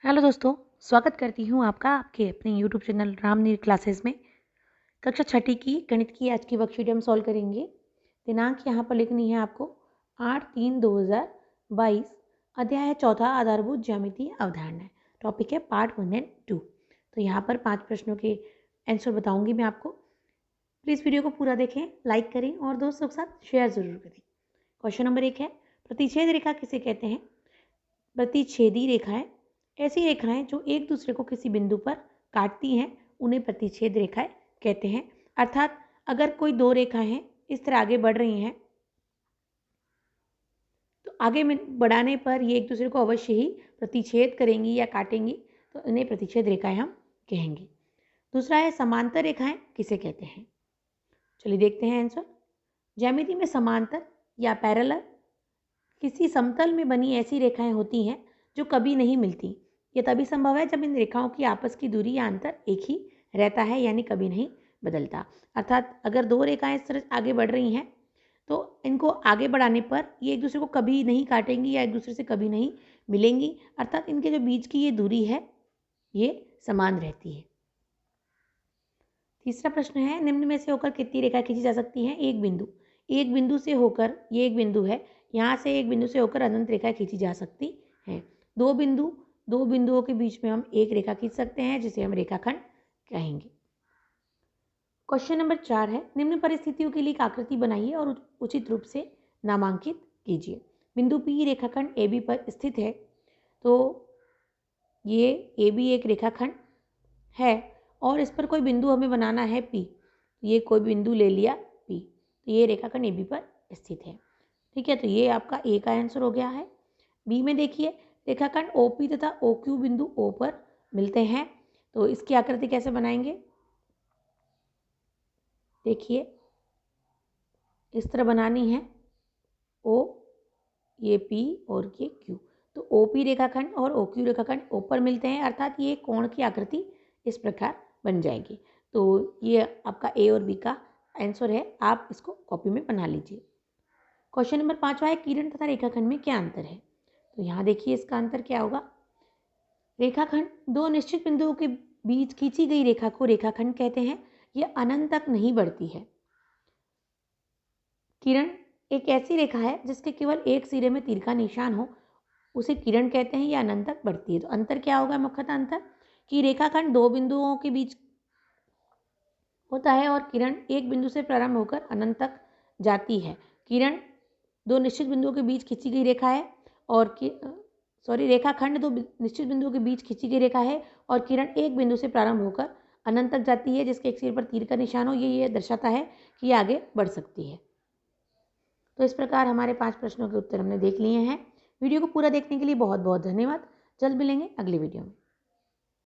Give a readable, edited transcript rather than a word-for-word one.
Hello दोस्तों, स्वागत करती हूँ आपका आपके अपने यूट्यूब चैनल रामनीर क्लासेस में। कक्षा छठी की गणित की आज की वर्कशीट हम सॉल्व करेंगे। दिनांक यहाँ पर लिखनी है आपको 8/3/2022। अध्याय है चौथा, आधारभूत ज्यामितीय अवधारणाएं। टॉपिक है पार्ट 1 एंड 2। तो यहाँ पर 5 प्रश्नों के आंसर बताऊंगी मैं आपको। प्लीज़ वीडियो को पूरा देखें, लाइक करें और दोस्तों के साथ शेयर ज़रूर करें। क्वेश्चन नंबर 1 है, प्रतिच्छेद रेखा किसे कहते हैं? प्रतिच्छेदी रेखाएं ऐसी रेखाएं जो एक दूसरे को किसी बिंदु पर काटती हैं, उन्हें प्रतिच्छेद रेखाएं कहते हैं। अर्थात अगर कोई दो रेखाएं हैं, इस तरह आगे बढ़ रही हैं, तो आगे में बढ़ाने पर ये एक दूसरे को अवश्य ही प्रतिच्छेद करेंगी या काटेंगी, तो इन्हें प्रतिच्छेद रेखाएं हम कहेंगे। दूसरा है, समांतर रेखाएं किसे कहते हैं? चलिए देखते हैं आंसर। ज्यामिति में समांतर या पैरेलल किसी समतल में बनी ऐसी रेखाएं होती हैं जो कभी नहीं मिलती। यह तभी संभव है जब इन रेखाओं की आपस की दूरी या अंतर एक ही रहता है, यानी कभी नहीं बदलता। अर्थात अगर दो रेखाएं इस तरह आगे बढ़ रही हैं, तो इनको आगे बढ़ाने पर ये एक दूसरे को कभी नहीं काटेंगी या एक दूसरे से कभी नहीं मिलेंगी। अर्थात इनके जो बीच की ये दूरी है, ये समान रहती है। तीसरा प्रश्न है, निम्न में से होकर कितनी रेखा खींची जा सकती है? एक बिंदु से होकर, ये एक बिंदु है, यहाँ से एक बिंदु से होकर अनंत रेखा खींची जा सकती है। दो बिंदुओं के बीच में हम एक रेखा खींच सकते हैं, जिसे हम रेखाखंड कहेंगे। क्वेश्चन नंबर 4 है, निम्न परिस्थितियों के लिए एक आकृति बनाइए और उचित रूप से नामांकित कीजिए। बिंदु P रेखाखंड AB पर स्थित है, तो ये AB एक रेखाखंड है और इस पर कोई बिंदु हमें बनाना है P। ये कोई बिंदु ले लिया P, तो ये रेखाखंड AB पर स्थित है। ठीक है, तो ये आपका A का आंसर हो गया है। B में देखिए, रेखाखंड OP तथा OQ बिंदु O पर मिलते हैं, तो इसकी आकृति कैसे बनाएंगे? देखिए, इस तरह बनानी है, O, ये P और ये Q। तो OP रेखाखंड और OQ रेखाखंड O पर मिलते हैं, अर्थात ये कोण की आकृति इस प्रकार बन जाएगी। तो ये आपका A और B का आंसर है, आप इसको कॉपी में बना लीजिए। क्वेश्चन नंबर 5 है, किरण तथा रेखाखंड में क्या अंतर है? तो यहाँ देखिए इसका अंतर क्या होगा। रेखाखंड दो निश्चित बिंदुओं के बीच खींची गई रेखा को रेखाखंड कहते हैं। यह अनंत तक नहीं बढ़ती है। किरण एक ऐसी रेखा है जिसके केवल एक सिरे में तीर का निशान हो, उसे किरण कहते हैं। यह अनंत तक बढ़ती है। तो अंतर क्या होगा? मुख्यतः अंतर कि रेखाखंड दो बिंदुओं के बीच होता है और किरण एक बिंदु से प्रारंभ होकर अनंत तक जाती है। किरण दो निश्चित बिंदुओं के बीच खींची गई रेखा है और रेखाखंड दो निश्चित बिंदुओं के बीच खींची गई रेखा है और किरण एक बिंदु से प्रारंभ होकर अनंत तक जाती है, जिसके एक सिर पर तीर का निशान हो। ये दर्शाता है कि ये आगे बढ़ सकती है। तो इस प्रकार हमारे 5 प्रश्नों के उत्तर हमने देख लिए हैं। वीडियो को पूरा देखने के लिए बहुत बहुत धन्यवाद। जल्द मिलेंगे अगली वीडियो में।